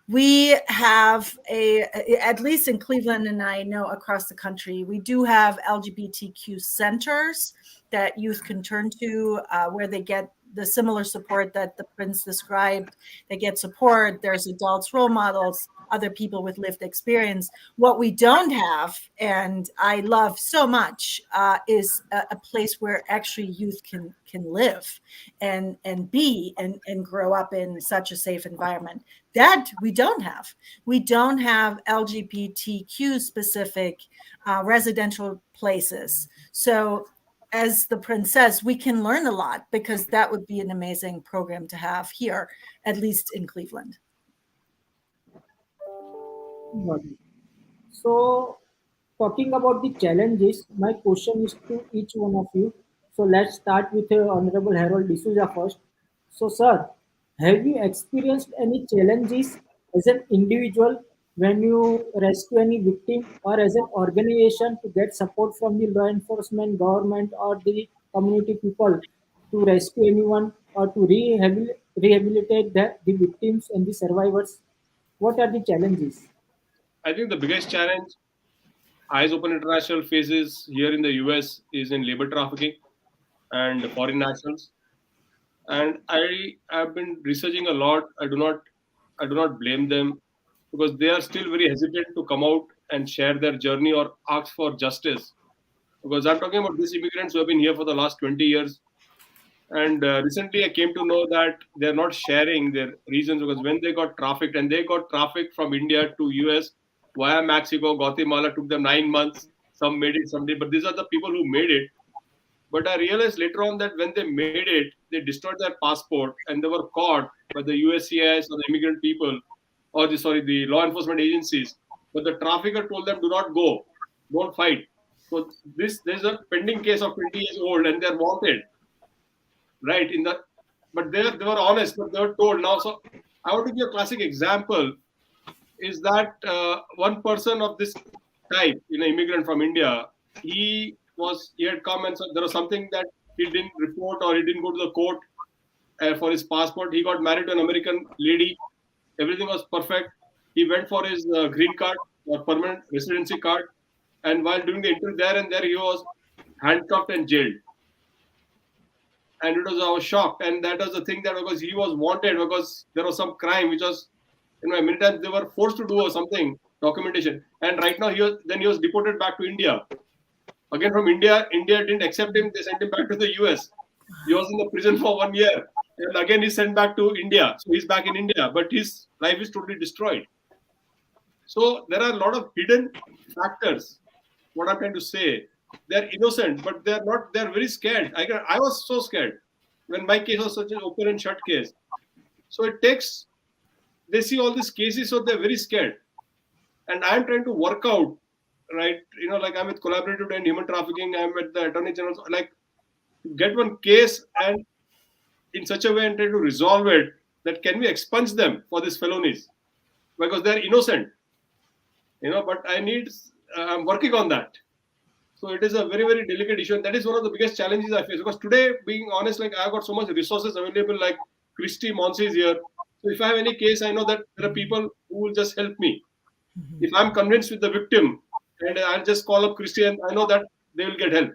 We have at least in Cleveland, and I know across the country, we do have LGBTQ centers that youth can turn to where they get the similar support that the Prince described. They get support. There's adults, role models, other people with lived experience. What we don't have, and I love so much, is a place where actually youth can live and be and grow up in such a safe environment. That we don't have. We don't have LGBTQ specific residential places. So as the Prince says, we can learn a lot because that would be an amazing program to have here, at least in Cleveland. Got it. So, talking about the challenges, my question is to each one of you. So, let's start with Honorable Harold D'Souza first. So, sir, have you experienced any challenges as an individual when you rescue any victim or as an organization to get support from the law enforcement, government, or the community people to rescue anyone or to rehabilitate the victims and the survivors? What are the challenges? I think the biggest challenge Eyes Open International faces here in the US is in labor trafficking and foreign nationals. And I have been researching a lot. I do not blame them because they are still very hesitant to come out and share their journey or ask for justice. Because I'm talking about these immigrants who have been here for the last 20 years. And recently I came to know that they're not sharing their reasons because when they got trafficked, and they got trafficked from India to US via Mexico, Guatemala, took them 9 months. Some made it, some did, but these are the people who made it. But I realized later on that when they made it, they destroyed their passport and they were caught by the USCIS or the immigrant people. or the law enforcement agencies, but the trafficker told them, do not go, don't fight. So there's a pending case of 20 years old, and they're wanted, right? But they were honest, but they were told now. So I want to give a classic example. Is that one person of this type, immigrant from India, he had come, and so there was something that he didn't report, or he didn't go to the court for his passport. He got married to an American lady. Everything was perfect. He went for his green card or permanent residency card, and while doing the interview there and there, he was handcuffed and jailed. And I was shocked, and that was the thing, that because he was wanted because there was some crime which was, many times they were forced to do something, documentation. And right now he was deported back to India. Again from India didn't accept him. They sent him back to the US. He was in the prison for 1 year, and again he's sent back to India. So he's back in India, but his life is totally destroyed. So there are a lot of hidden factors. What I'm trying to say, they're innocent, but they're not. They're very scared. I was so scared when my case was such an open and shut case. So they see all these cases, so they're very scared. And I'm trying to work out, right? Like I'm with Collaborative and Human Trafficking. I'm with the Attorney General. Like, get one case and in such a way and try to resolve it, that can we expunge them for these felonies because they're innocent. But I'm working on that. So it is a very, very delicate issue. And that is one of the biggest challenges I face, because today, being honest, like I've got so much resources available, like Christy Monsi is here. So if I have any case, I know that there are people who will just help me. If I'm convinced with the victim, and I'll just call up Christy, and I know that they will get help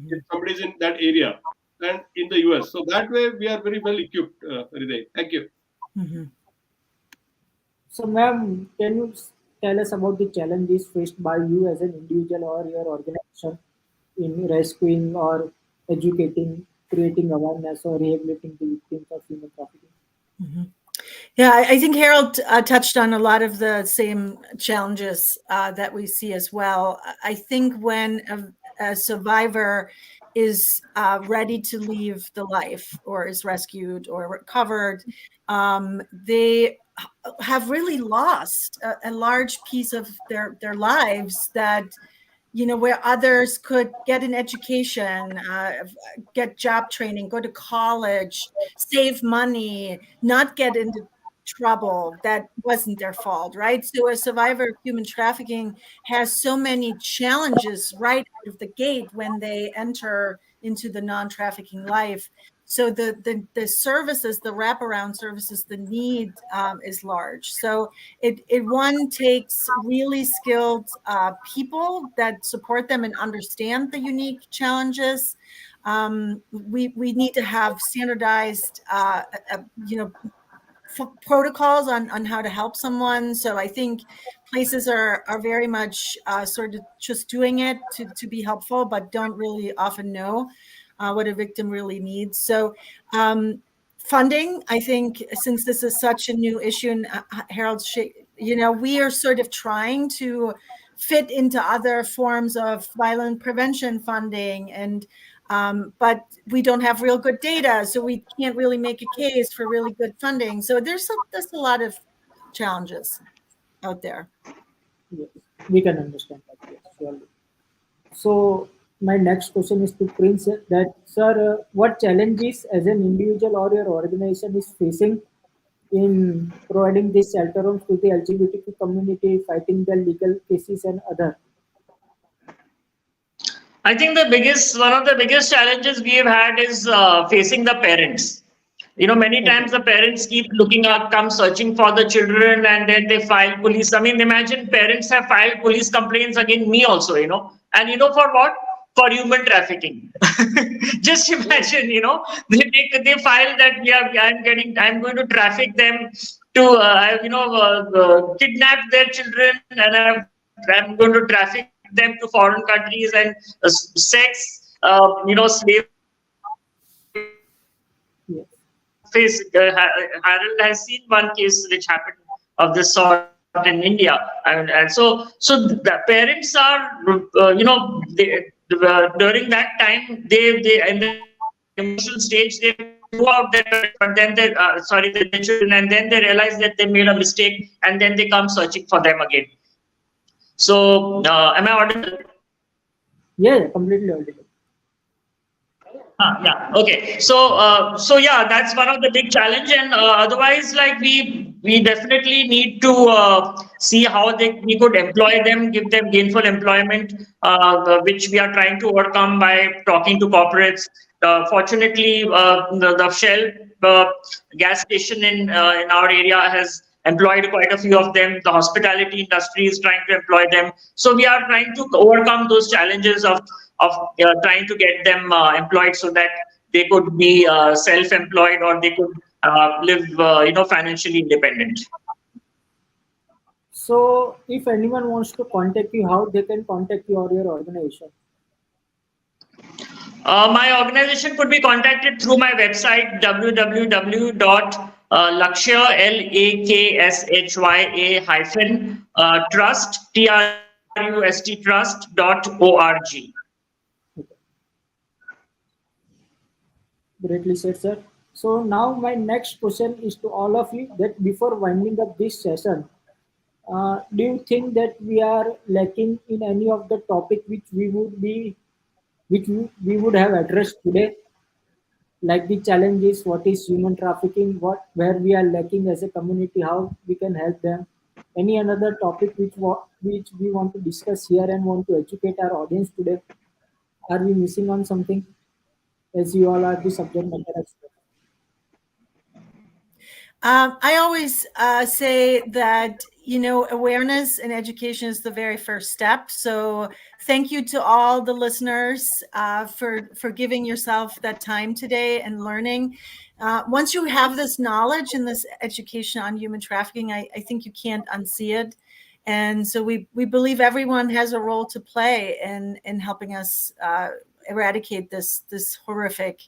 if somebody's in that area and in the US. So that way, we are very well equipped, Hriday. Thank you. So, ma'am, can you tell us about the challenges faced by you as an individual or your organization in rescuing or educating, creating awareness, or rehabilitating the victims of human trafficking? Yeah, I think Harold touched on a lot of the same challenges that we see as well. I think when a survivor is ready to leave the life, or is rescued or recovered, they have really lost a large piece of their lives, that where others could get an education, get job training, go to college, save money, not get into trouble that wasn't their fault, right? So a survivor of human trafficking has so many challenges right out of the gate when they enter into the non-trafficking life. So the services, the wraparound services, the need is large. So it one takes really skilled people that support them and understand the unique challenges. We need to have standardized, protocols on how to help someone. So I think places are very much sort of just doing it to be helpful, but don't really often know what a victim really needs. So funding, I think, since this is such a new issue, and Harold, we are sort of trying to fit into other forms of violent prevention funding, and but we don't have real good data, so we can't really make a case for really good funding. So there's a lot of challenges out there. Yes, we can understand that. Yes, surely. So my next question is to Prince, that sir, what challenges as an individual or your organization is facing in providing these shelter homes to the LGBTQ community, fighting the legal cases and other? I think one of the biggest challenges we have had is facing the parents. Many times the parents keep come searching for the children, and then they file police. I mean, imagine parents have filed police complaints against me also, and for what? For human trafficking. Just imagine, they file that I'm going to traffic them to, kidnap their children, and I'm going to traffic them to foreign countries, and sex, slave. Yes. Harold has seen one case which happened of this sort in India, and so the parents are, during that time, they in the emotional stage, they threw out their parents, but then they, their children, and then they realize that they made a mistake, and then they come searching for them again. So, am I audible? Yeah, completely audible. Yeah. Okay. So yeah, that's one of the big challenge, and otherwise, like we definitely need to see how we could employ them, give them gainful employment, which we are trying to overcome by talking to corporates. Fortunately, the Shell gas station in our area has employed quite a few of them. The hospitality industry is trying to employ them. So we are trying to overcome those challenges of trying to get them employed so that they could be self-employed, or they could live financially independent. So, if anyone wants to contact you, how they can contact you or your organization? My organization could be contacted through my website www.lakshya Greatly said, sir. So now my next question is to all of you that before winding up this session, do you think that we are lacking in any of the topic which we would have addressed today, like the challenges, what is human trafficking, what where we are lacking as a community, how we can help them? Any another topic which we want to discuss here and want to educate our audience today? Are we missing on something? As you all are the subject matter experts. I always say that, awareness and education is the very first step. So thank you to all the listeners for giving yourself that time today and learning. Once you have this knowledge and this education on human trafficking, I think you can't unsee it. And so we believe everyone has a role to play in helping us eradicate this horrific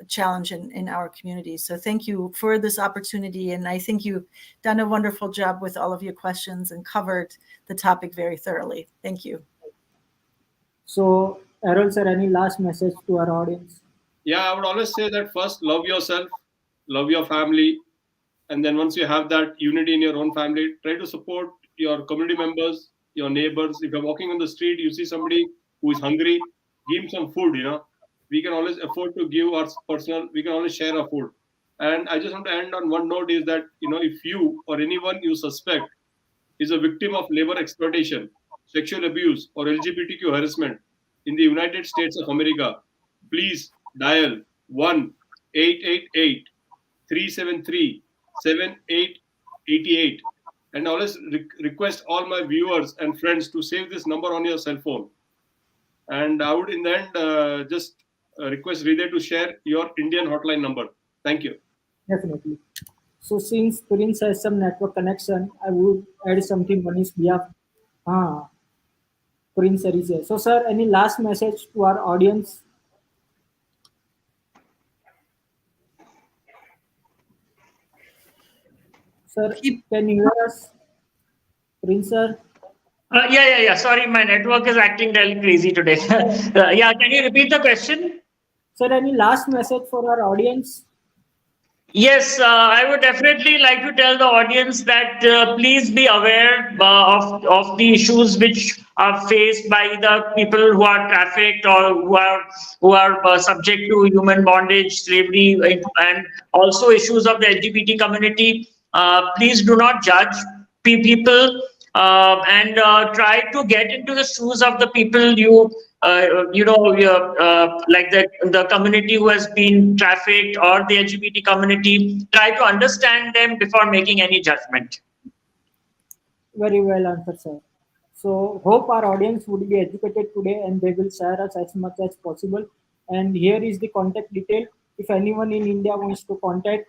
challenge in our community. So thank you for this opportunity. And I think you've done a wonderful job with all of your questions and covered the topic very thoroughly. Thank you. So, Errol sir, any last message to our audience? Yeah, I would always say that first, love yourself, love your family. And then once you have that unity in your own family, try to support your community members, your neighbors. If you're walking on the street, you see somebody who is hungry, give him some food, We can always afford to give our we can always share our food. And I just want to end on one note is that, if you or anyone you suspect is a victim of labor exploitation, sexual abuse, or LGBTQ harassment in the United States of America, please dial 1-888-373-7888. And I always request all my viewers and friends to save this number on your cell phone. And I would, in the end, just request Hriday to share your Indian hotline number. Thank you. Definitely. So since Prince has some network connection, I would add something on his behalf. Prince sir is here. So sir, any last message to our audience? Sir, can you hear us? Prince sir? Yeah. Sorry, my network is acting really crazy today. Yeah, can you repeat the question? Sir, any last message for our audience? Yes, I would definitely like to tell the audience that please be aware of the issues which are faced by the people who are trafficked or who are subject to human bondage, slavery, and also issues of the LGBT community. Please do not judge people and try to get into the shoes of the people like the community who has been trafficked or the LGBT community. Try to understand them before making any judgment. Very well answered, sir. So hope our audience would be educated today and they will share us as much as possible. And here is the contact detail. If anyone in India wants to contact,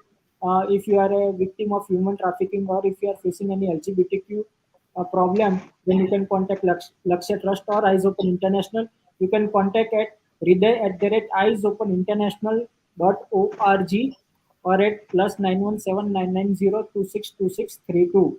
if you are a victim of human trafficking or if you are facing any LGBTQ problem, then you can contact Lakshya Trust or Eyes Open International. You can contact at hriday@eyesopeninternational.org or at +917-990-262632.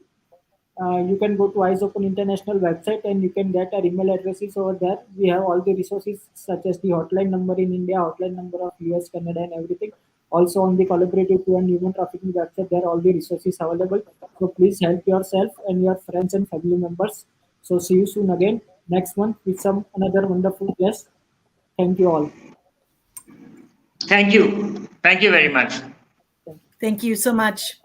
You can go to Eyes Open International website and you can get our email addresses over there. We have all the resources such as the hotline number in India, hotline number of US, Canada, and everything. Also on the collaborative to and human trafficking website, there are all the resources available. So please help yourself and your friends and family members. So see you soon again next month with some another wonderful guest. Thank you all. Thank you. Thank you very much. Thank you so much.